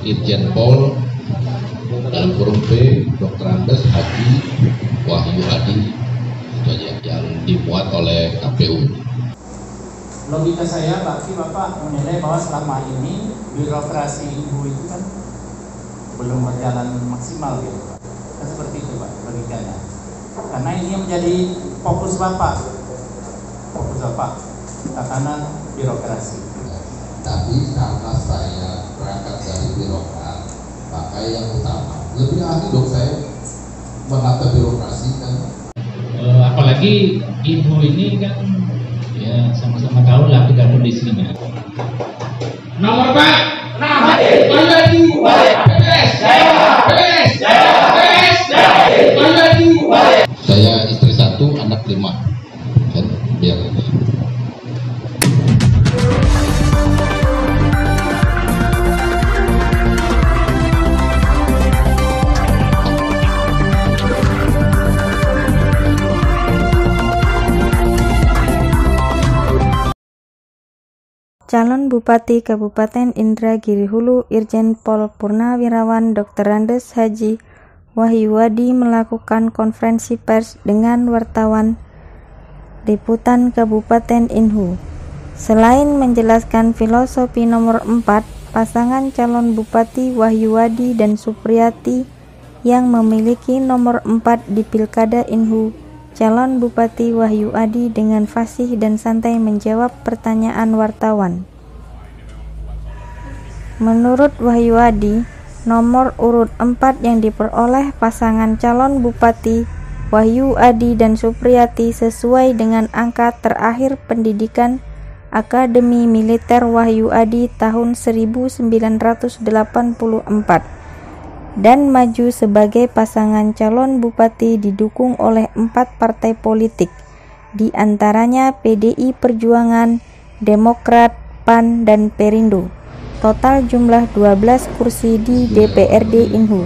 Irjen Pol dalam kurung P Dr. Andes Haji Wahyu Adi, itu aja yang dimuat oleh KPU. Logika saya, berarti Bapak menilai bahwa selama ini birokrasi Ibu itu kan belum berjalan maksimal gitu Pak. Kan seperti itu Pak logikanya. Karena ini yang menjadi fokus Bapak. Tatanan birokrasi. Tapi karena saya berangkat dari birokrat, maka yang utama lebih ahli dong saya menata birokrasi kan. Apalagi Ibu ini kan ya sama-sama tahu lah kita kondisinya. Nomor Pak, saya istri 1, anak 5 kan biar. Calon Bupati Kabupaten Indragiri Hulu Irjen Pol Purnawirawan Dr. Andes Haji Wahyu Adi melakukan konferensi pers dengan wartawan Liputan Kabupaten Inhu. Selain menjelaskan filosofi nomor 4, pasangan calon Bupati Wahyu Adi dan Supriyati yang memiliki nomor 4 di Pilkada Inhu, calon Bupati Wahyu Adi dengan fasih dan santai menjawab pertanyaan wartawan. Menurut Wahyu Adi, nomor urut 4 yang diperoleh pasangan calon Bupati Wahyu Adi dan Supriyati sesuai dengan angka terakhir pendidikan Akademi Militer Wahyu Adi tahun 1984 dan maju sebagai pasangan calon bupati didukung oleh 4 partai politik, di antaranya PDI Perjuangan, Demokrat, PAN, dan Perindo. Total jumlah 12 kursi di DPRD Inhu.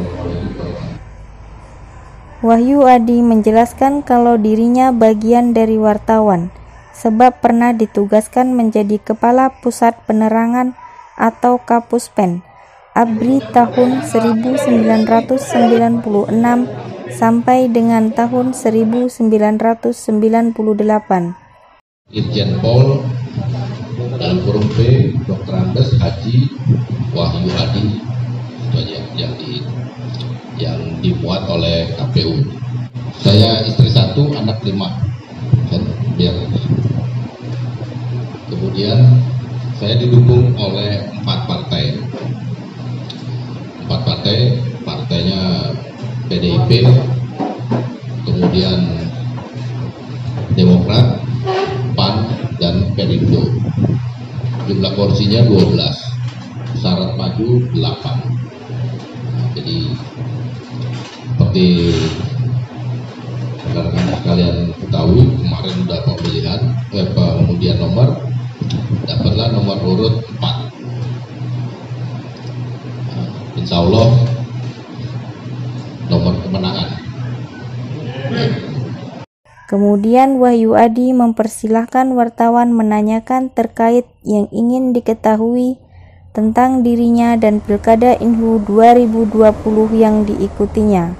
Wahyu Adi menjelaskan kalau dirinya bagian dari wartawan, sebab pernah ditugaskan menjadi Kepala Pusat Penerangan atau Kapuspen ABRI tahun 1996 sampai dengan tahun 1998. Irjen Pol dalam kurung P Dr. Andes Haji Wahyu Adi, itu aja yang dimuat oleh KPU. Saya istri 1, anak 5 kan biar. Kemudian saya didukung oleh 4 partai. 4 partai, partainya PDIP, kemudian Demokrat, PAN, dan Perindo. Jumlah kursinya 12, syarat maju 8. Nah, jadi seperti rekan-rekan sekalian ketahui, kemarin sudah pemilihan pengundian nomor, dapatlah nomor urut 4. Insya Allah nomor kemenangan. Kemudian Wahyu Adi mempersilahkan wartawan menanyakan terkait yang ingin diketahui tentang dirinya dan Pilkada Inhu 2020 yang diikutinya.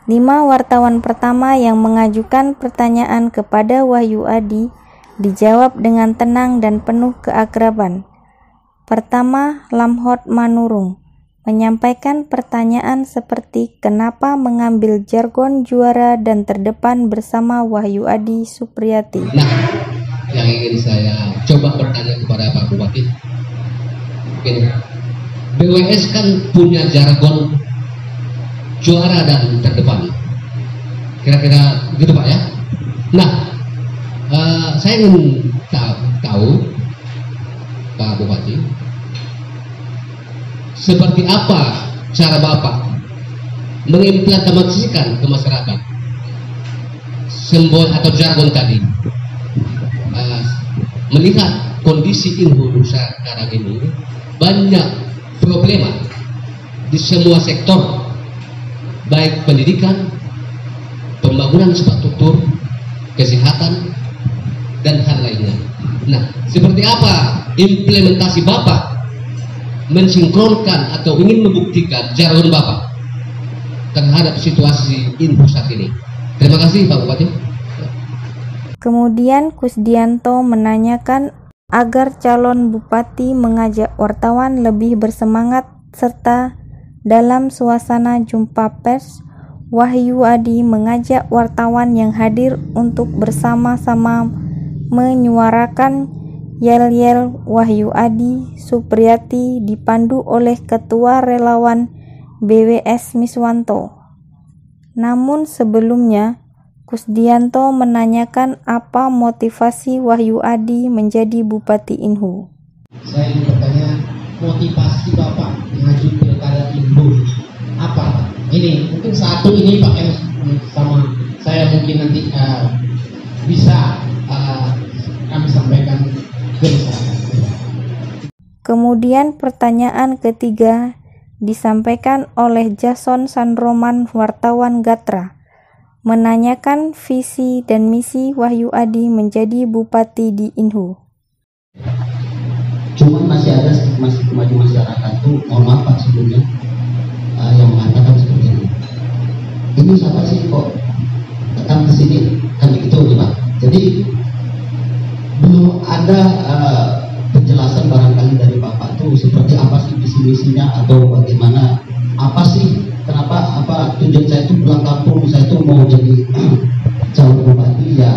5 wartawan pertama yang mengajukan pertanyaan kepada Wahyu Adi dijawab dengan tenang dan penuh keakraban. Pertama, Lamhot Manurung menyampaikan pertanyaan seperti kenapa mengambil jargon juara dan terdepan bersama Wahyu Adi Supriyati. Nah, yang ingin saya coba bertanya kepada Pak Bupati, BWS kan punya jargon juara dan terdepan, kira-kira gitu Pak ya. Nah, saya ingin tahu Pak Bupati, seperti apa cara Bapak mengimplementasikan ke masyarakat simbol atau jargon tadi, melihat kondisi Indonesia sekarang ini banyak problema di semua sektor, baik pendidikan, pembangunan infrastruktur, kesehatan, dan hal lainnya. Nah, seperti apa implementasi Bapak mensinkronkan atau ingin membuktikan jargon Bapak terhadap situasi Inhu saat ini? Terima kasih Pak Bupati. Kemudian Kusdianto menanyakan agar calon bupati mengajak wartawan lebih bersemangat serta dalam suasana jumpa pers, Wahyu Adi mengajak wartawan yang hadir untuk bersama-sama menyuarakan yel-yel Wahyu Adi Supriyati dipandu oleh Ketua Relawan BWS Miswanto. Namun sebelumnya, Kusdianto menanyakan apa motivasi Wahyu Adi menjadi Bupati Inhu. Saya ingin bertanya, motivasi Bapak maju pilkada Inhu apa? Ini mungkin satu ini Pak yang sama saya mungkin nanti bisa kami sampaikan ke masyarakat. Kemudian pertanyaan ketiga disampaikan oleh Jason Sandroman, wartawan Gatra, menanyakan visi dan misi Wahyu Adi menjadi Bupati di Inhu. Cuman masih ada stigma-stigma di masyarakat tuh, mohon maaf Pak sebelumnya, yang mengatakan seperti ini. Ini siapa sih kok datang ke sini kan begitu nih Pak. Jadi belum ada penjelasan barangkali dari Bapak tuh seperti apa sih visi misinya atau bagaimana, apa sih kenapa, apa tujuan saya itu pulang kampung, saya itu mau jadi calon bupati ya.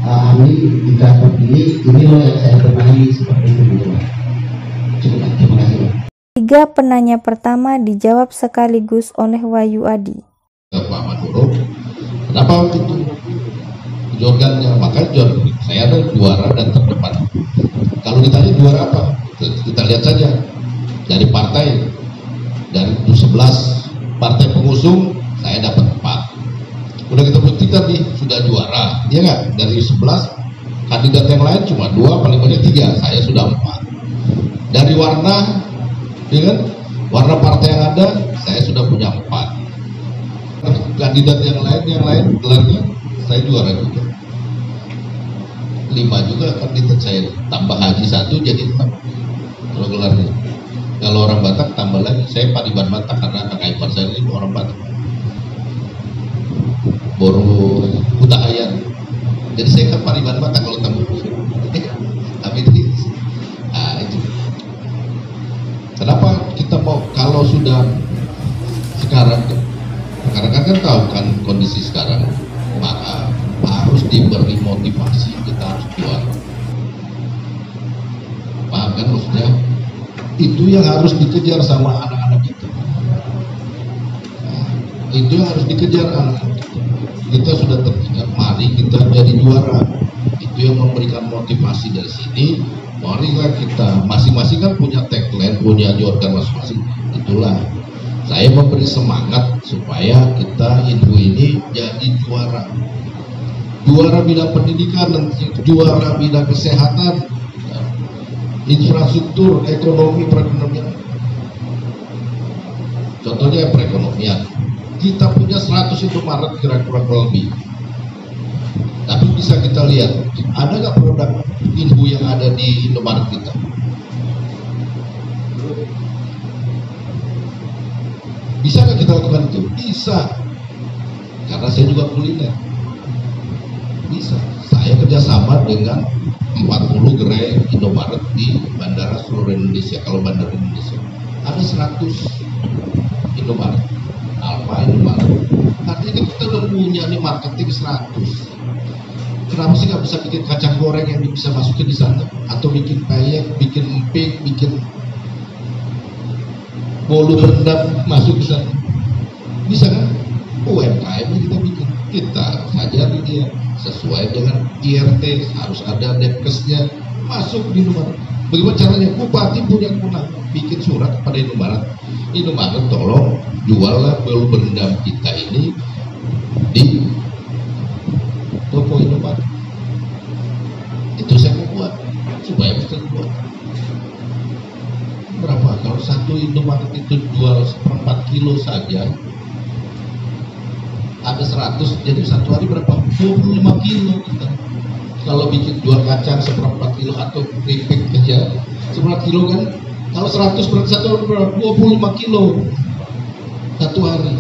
Amin, jika terpilih ini loh yang saya benahi seperti itu gitu Pak. Cukup, terima kasih Pak. 3 penanya pertama dijawab sekaligus oleh Wahyu Adi. Pak Maduro, kenapa waktu itu jorgannya? Makanya saya ada juara dan terdepan. Kalau ditanya juara apa, kita lihat saja dari partai, dari 11 partai pengusung saya dapat 4. Udah kita buktikan nih sudah juara, dia nggak? Dari 11 kandidat yang lain cuma 2, paling banyak 3, saya sudah 4. Dari warna, ya kan? Warna partai yang ada, saya sudah punya 4. Kandidat yang lain gelarnya saya juara juga. 5 juga kandidat saya, tambah Haji 1 jadi 6 kalau gelarnya. Kalau orang Batak tambah lagi, saya Pariban Batak karena kakak ipar saya ini orang Batak. Boru Utahayan. Jadi saya kan Pariban Batak kalau tambah tapi itu. Kenapa kita mau, kalau sudah sekarang kan tahu kan kondisi sekarang, maka harus diberi motivasi, kita harus juara. Paham kan maksudnya? Itu yang harus dikejar sama anak-anak kita. Itu yang harus dikejar anak-anak kita. Kita sudah tertinggal, mari kita jadi juara. Itu yang memberikan motivasi dari sini. Marilah kita, masing-masing kan punya tagline, punya jorgan masing-masing. Itulah saya memberi semangat supaya kita Inhu ini jadi juara. Juara bidang pendidikan, juara bidang kesehatan, infrastruktur, ekonomi, perekonomian. Contohnya perekonomian. Kita punya 100 Indomaret kira-kira lebih. Tapi bisa kita lihat, ada nggak produk Inhu yang ada di Indomaret kita? Bisa nggak kita lakukan itu? Bisa. Karena saya juga kuliner. Bisa. Saya kerjasama dengan 40 gerai Indomaret di bandara seluruh Indonesia. Kalau bandara Indonesia ada 100 Indomaret, Alfa Indomaret. Artinya kita udah punya nih marketing 100. Kenapa sih nggak bisa bikin kacang goreng yang bisa masukin di sana? Atau bikin peyek, bikin emping, bikin bolu rendang masuk di sana? Bisa kan? UMKM kita bikin. Kita sajari dia sesuai dengan IRT, harus ada Depkesnya, masuk di Indomaret. Bagaimana caranya? Bupati punya kewenangan bikin surat kepada Indomaret. Indomaret tolong juallah bolu rendang kita ini di toko Indomaret. Itu saya mau buat supaya bisa buat. Berapa? Kalau satu Indomaret itu jual 1/4 kilo saja, ada 100, jadi satu hari berapa? 25 kilo kita. Kalau bikin jual kacang 1/4 kilo atau keripik aja 1/4 kilo kan Kalau 100 berat 25 kilo satu hari.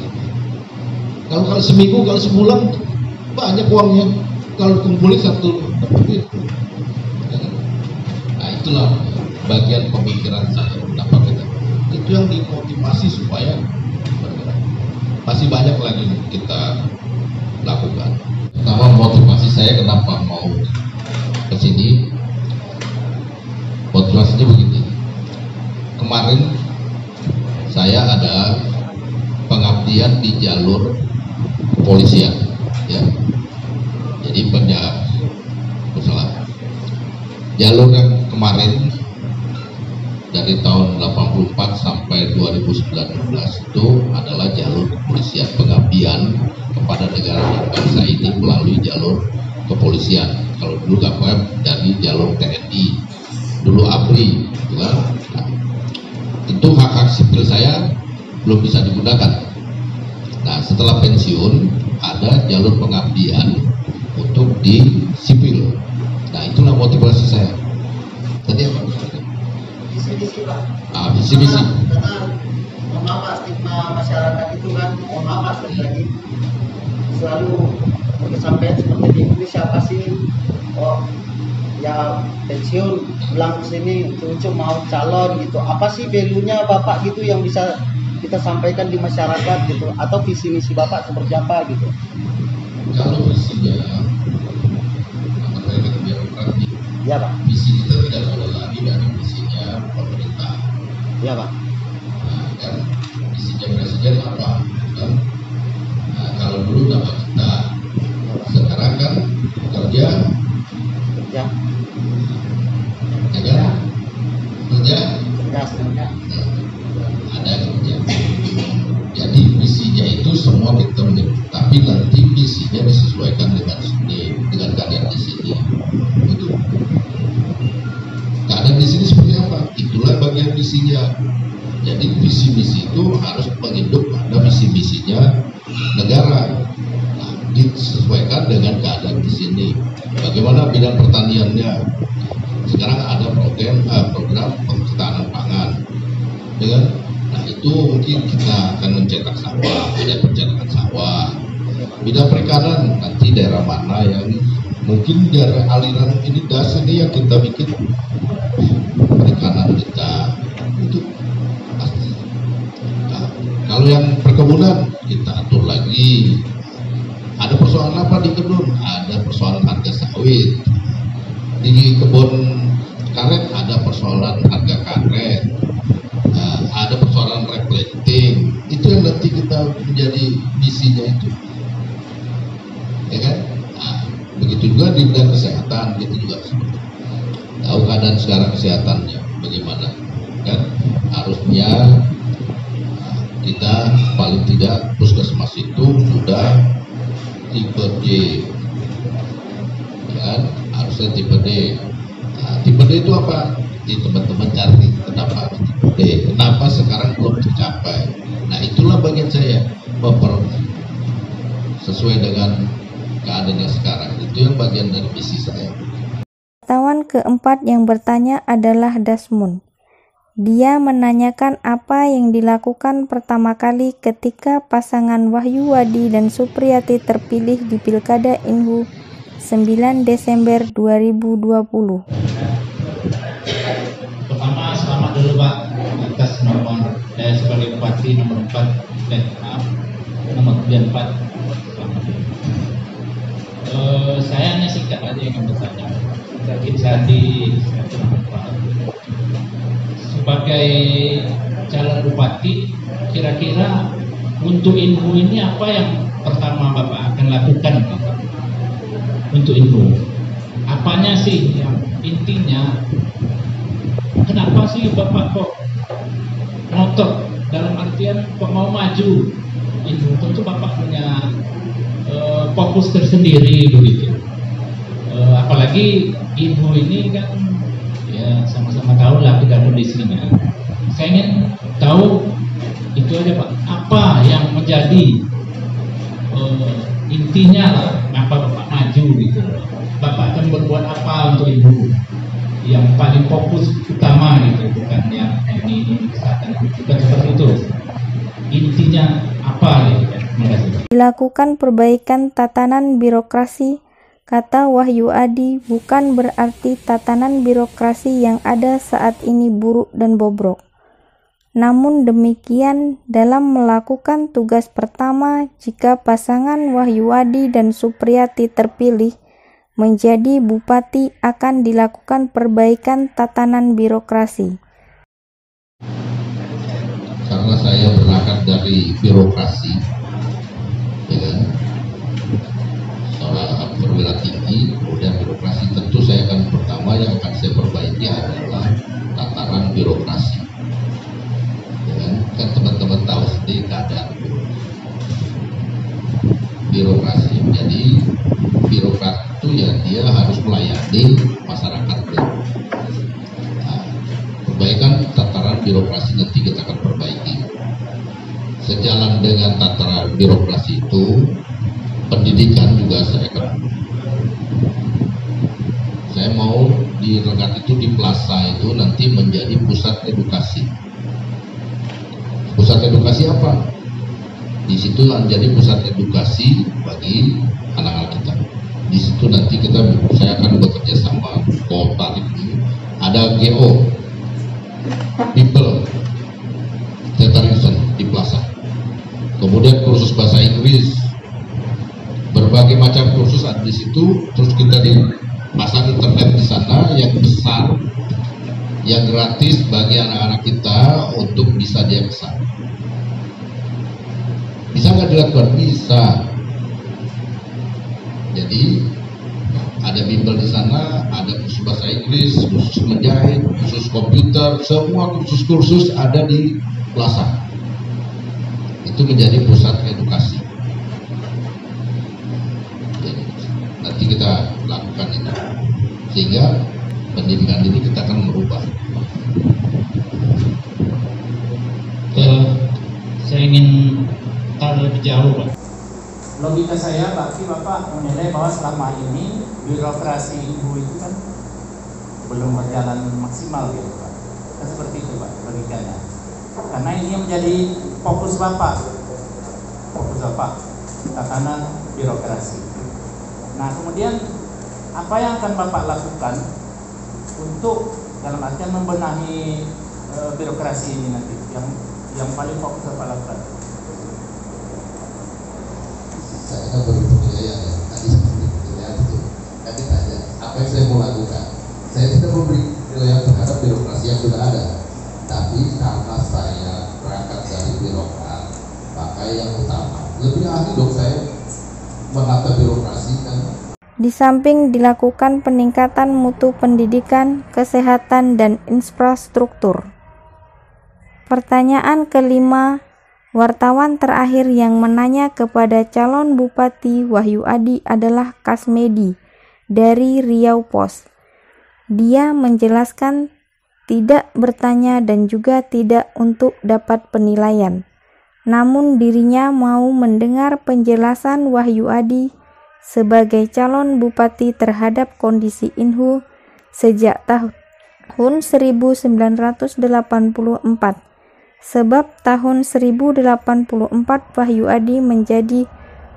Kalau seminggu, kalau sebulan banyak uangnya. Kalau kumpulin satu duit. Nah itulah bagian pemikiran saya. Itu yang dimotivasi supaya bergerak. Masih banyak lagi kita lakukan. Pertama, motivasi saya kenapa mau ke sini. Motivasinya begini. Kemarin saya ada pengabdian di jalur kepolisian, ya. Jadi jalur yang kemarin dari tahun 84 sampai 2019 itu adalah jalur kepolisian, pengabdian kepada negara bangsa ini melalui jalur kepolisian. Kalau dulu dari jalur TNI, dulu ABRI, gitu kan. Nah, itu hak-hak sipil saya belum bisa digunakan. Nah, setelah pensiun ada jalur pengabdian untuk di sipil. Nah, itulah motivasi saya. Tadi apa? Visi-visi Pak. Visi-misi. Karena mohon maaf Pak, stigma masyarakat itu kan, mohon maaf Pak, sekali lagi selalu berkesampaian seperti di Indonesia, siapa sih ya pensiun pulang ke sini cucu mau calon gitu. Apa sih value-nya Bapak gitu yang bisa kita sampaikan di masyarakat gitu, atau visi misi Bapak seperti apa gitu? Kalau visinya Ya Pak. visi kita tidak boleh lagi dari visinya pemerintah. Ya Pak. Nah, kan visinya presiden apa? Kan? Nah, kalau dulu nama kita, sekarang kan kerja, Ya. ya kan? Kerja, ada kerja. Jadi visinya itu semua kita mengerti, tapi nanti visinya disesuaikan dengan sini, dengan keadaan di sini. Itu keadaan di sini seperti apa? Itulah bagian visinya. Jadi visi misi itu harus menghidup pada visi misinya negara. Nah, disesuaikan dengan keadaan di sini. Bagaimana bidang pertaniannya? Sekarang ada program ketahanan pangan, dengan nah itu mungkin kita akan mencetak sawah, ada pencetakan sawah. Bidang perikanan nanti daerah mana yang mungkin daerah aliran ini das ini yang kita bikin perikanan kita itu pasti. Nah, kalau yang perkebunan kita atur lagi. Ada persoalan apa di kebun? Ada persoalan harga sawit. Di kebun karet ada persoalan harga karet. Ada persoalan replanting. Itu yang nanti kita menjadi misinya itu, ya kan? Nah, begitu juga di bidang kesehatan, gitu juga seperti tahu keadaan sekarang kesehatannya bagaimana, kan? Harusnya kita paling tidak puskesmas itu sudah tipe D, ya kan? Harusnya tipe D. Nah, tipe D itu apa? Di teman-teman cari kenapa harus tipe D, kenapa sekarang belum tercapai. Nah itulah bagian saya sesuai dengan keadaan yang sekarang. Itu yang bagian dari misi saya. Wartawan keempat yang bertanya adalah Dasmun. Dia menanyakan apa yang dilakukan pertama kali ketika pasangan Wahyu Wadi dan Supriyati terpilih di Pilkada Inhu 9 Desember 2020. Pertama, selamat dulu Pak atas nomor saya sebagai bupati nomor 94. Selamat dulu. Saya hanya singkat aja yang bertanya. Sebagai calon bupati, kira-kira untuk Inhu ini apa yang pertama Bapak akan lakukan Bapak? Untuk Inhu, apanya sih yang intinya? Kenapa sih Bapak kok ngotot dalam artian kok mau maju Inhu? Tentu Bapak punya fokus tersendiri begitu. Apalagi Inhu ini kan ya sama-sama tahu lah kita kondisinya. Saya ingin tahu itu aja Pak, apa yang menjadi intinya lah, kenapa Bapak maju gitu. Bapak akan berbuat apa untuk Inhu? Yang paling fokus utama gitu, bukan yang dilakukan perbaikan tatanan birokrasi, kata Wahyu Adi, bukan berarti tatanan birokrasi yang ada saat ini buruk dan bobrok. Namun demikian, dalam melakukan tugas pertama, jika pasangan Wahyu Adi dan Supriyati terpilih menjadi bupati, akan dilakukan perbaikan tatanan birokrasi. Karena saya berangkat dari birokrasi, ya kan, seorang perwira tinggi, kemudian birokrasi, tentu saya akan pertama yang akan saya perbaiki adalah tataran birokrasi. Ya kan teman-teman tahu sendiri keadaan birokrasi. Jadi birokrat itu ya dia harus melayani masyarakat. Nah, perbaikan tataran birokrasi nanti kita akan perbaiki. Sejalan dengan tataran birokrasi itu, pendidikan juga saya mau di Rengat itu, di Plaza itu nanti menjadi pusat edukasi. Pusat edukasi apa? Di situ menjadi pusat edukasi bagi anak-anak kita. Di situ nanti saya akan bekerja sama kota ini. Ada GO, People Generation di Plaza. Kemudian kursus bahasa Inggris, berbagai macam kursus ada di situ. Terus kita dipasang internet di sana yang besar, yang gratis bagi anak-anak kita untuk bisa diakses. Bisa nggak dilakukan? Bisa. Jadi ada bimbel di sana, ada kursus bahasa Inggris, kursus menjahit, kursus komputer, semua kursus-kursus ada di Plaza. Itu menjadi pusat edukasi. Jadi, nanti kita lakukan itu, sehingga pendidikan ini kita akan merubah. Saya ingin tahu lebih jauh, Pak. Logika saya, Bapak menilai bahwa selama ini birokrasi Ibu itu kan belum berjalan maksimal gitu, Pak. Kan seperti itu, Pak, logikanya. Karena ini yang menjadi fokus Bapak, tatanan birokrasi. Nah, kemudian apa yang akan Bapak lakukan untuk dalam artian membenahi birokrasi ini nanti, yang paling fokus Bapak lakukan? Saya kan baru penilaian ya, tadi seperti penilaian itu. Tapi tanya, apa yang saya mau lakukan? Saya tidak memberi penilaian terhadap birokrasi yang sudah ada. Tapi karena saya berangkat dari birokrat, maka yang utama, lebih ahli dong saya menata birokrasi kan. Di samping dilakukan peningkatan mutu pendidikan, kesehatan, dan infrastruktur. Pertanyaan kelima, wartawan terakhir yang menanya kepada calon Bupati Wahyu Adi adalah Kasmedi dari Riau Pos. Dia menjelaskan tidak bertanya dan juga tidak untuk dapat penilaian. Namun dirinya mau mendengar penjelasan Wahyu Adi sebagai calon bupati terhadap kondisi Inhu sejak tahun 1984. Sebab tahun 1084 Wahyu Adi menjadi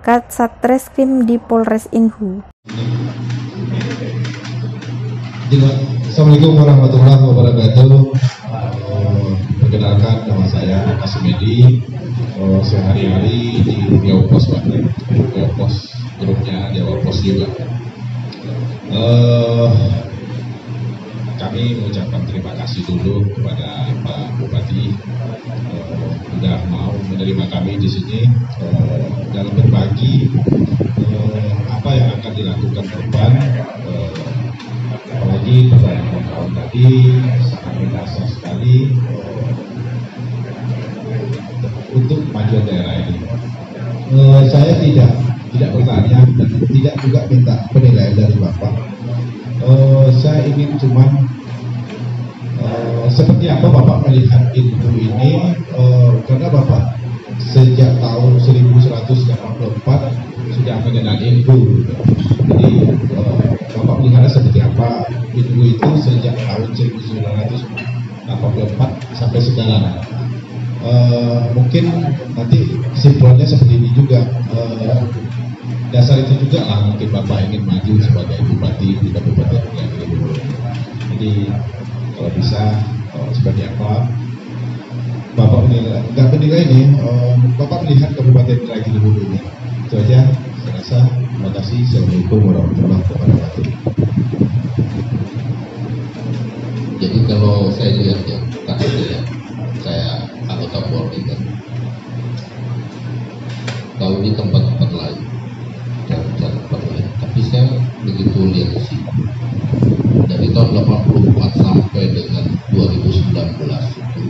Katsatreskrim di Polres Inhu. Assalamualaikum warahmatullahi wabarakatuh. Perkenalkan, nama saya Kasmedi. Sehari-hari di Riau Pos, Pak. Riau Pos, grupnya Jawa Pos juga. Kami mengucapkan terima kasih dulu kepada Pak Bupati sudah mau menerima kami di sini dalam berbagi apa yang akan dilakukan ke depan, apalagi pada tahun tadi sangat mendasar sekali untuk kemajuan daerah ini. Saya tidak bertanya dan tidak juga minta penilaian dari Bapak. Saya ingin cuman seperti apa Bapak melihat Inhu ini, karena Bapak sejak tahun 1184 sudah mengenal Inhu. Jadi Bapak melihatnya seperti apa Inhu itu sejak tahun 1984 sampai sekarang. mungkin nanti kesimpulannya seperti ini juga. Dasar itu juga lah mungkin Bapak ingin maju sebagai bupati di Kabupaten Indragiri. Jadi kalau bisa seperti apa Bapak menilai ini, Bapak melihat Kabupaten Indragiri ini. Itu aja. Saya rasa. Terima kasih. Assalamualaikum warahmatullahi wabarakatuh. Jadi kalau saya lihat ya, saya anggota Polri kan, kalau di tempat-tempat lain, tapi saya begitu lihat sih dari tahun 84 sampai dengan 2019 itu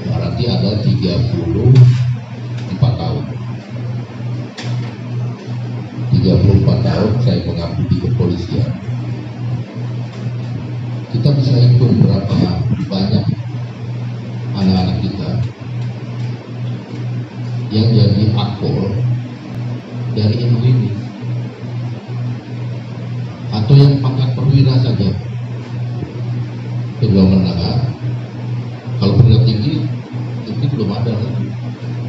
berarti ada 34 tahun. 34 tahun saya mengabdi di kepolisian. Kita bisa hitung berapa banyak anak-anak kita yang jadi akpol dari ini atau yang pangkat perwira saja, kedua menengah. Kalau perwira tinggi itu belum ada lagi.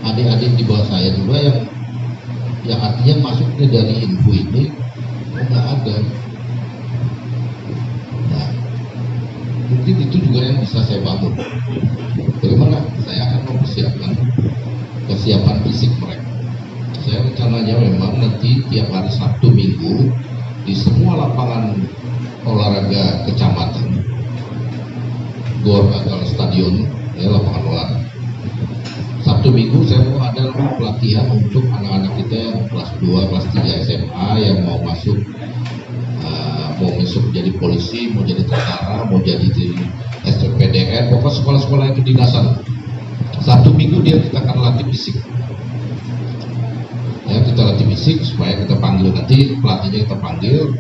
Adik-adik di bawah saya juga yang artinya masuknya dari info ini nggak ada. Nah, mungkin itu juga yang bisa saya bangun. Bagaimana saya akan mempersiapkan kesiapan fisik mereka. Saya rencananya memang nanti tiap hari Sabtu Minggu di semua lapangan olahraga kecamatan, gor atau stadion, ya, lapangan olahraga. Sabtu Minggu saya mau ada pelatihan untuk anak-anak kita yang kelas 2, kelas 3 SMA yang mau masuk jadi polisi, mau jadi tentara, mau jadi SPPDN, pokoknya sekolah-sekolah yang kedinasan. Sabtu Minggu kita akan latih fisik. Ya, kita latih fisik supaya kita panggil nanti pelatihnya, kita panggil.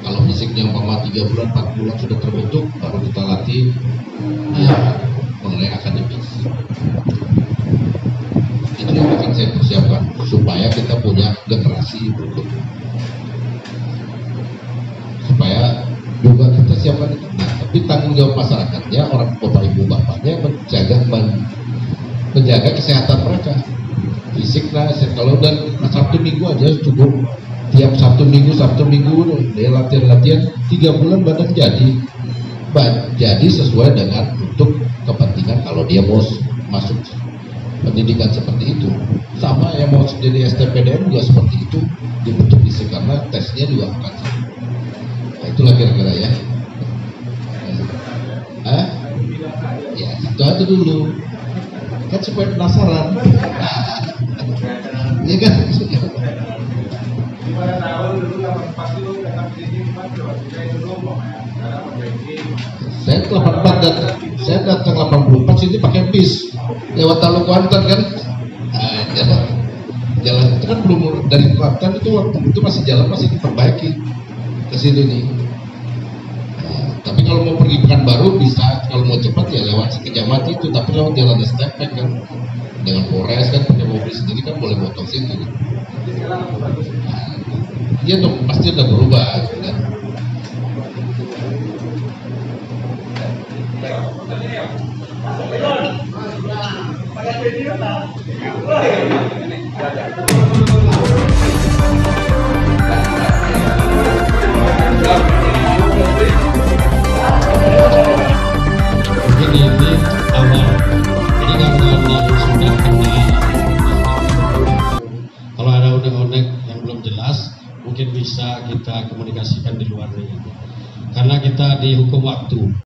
Kalau fisiknya umpama 3 bulan, 4 bulan sudah terbentuk, baru kita latih ya mengenai akademis. Itu yang akan saya persiapkan supaya kita punya generasi berikutnya. Supaya juga kita siapkan itu. Nah, tapi tanggung jawab masyarakatnya, orang bapak ibu bapaknya menjaga kesehatan mereka. Fisik lah, kalau dan Sabtu Minggu aja cukup. Tiap Sabtu Minggu dia latihan 3 bulan badan jadi sesuai dengan untuk kepentingan kalau dia mau masuk pendidikan seperti itu. Sama yang mau jadi STPDN juga seperti itu, dibentuk fisik karena tesnya juga akan sama. Nah, itulah kira-kira ya. Ya itu aja dulu kan supaya penasaran. Iya kan? Saya 84 dan saya datang 84 sini pakai bis lewat Talu Kuantan kan. Jalan itu kan belum dari Kuantan itu waktu itu masih jalan masih diperbaiki ke sini nih. Tapi kalau mau pergi Pekanbaru bisa, kalau mau cepat ya lewat Sekejamati itu, tapi lewat jalan Stepek kan, dengan Polres kan punya mobil sendiri kan boleh motong situ. Iya dong, pasti udah berubah kan. Ini awal. Jadi kalau sudah kena, kalau ada unek-unek yang belum jelas, mungkin bisa kita komunikasikan di luar ini. Karena kita dihukum waktu.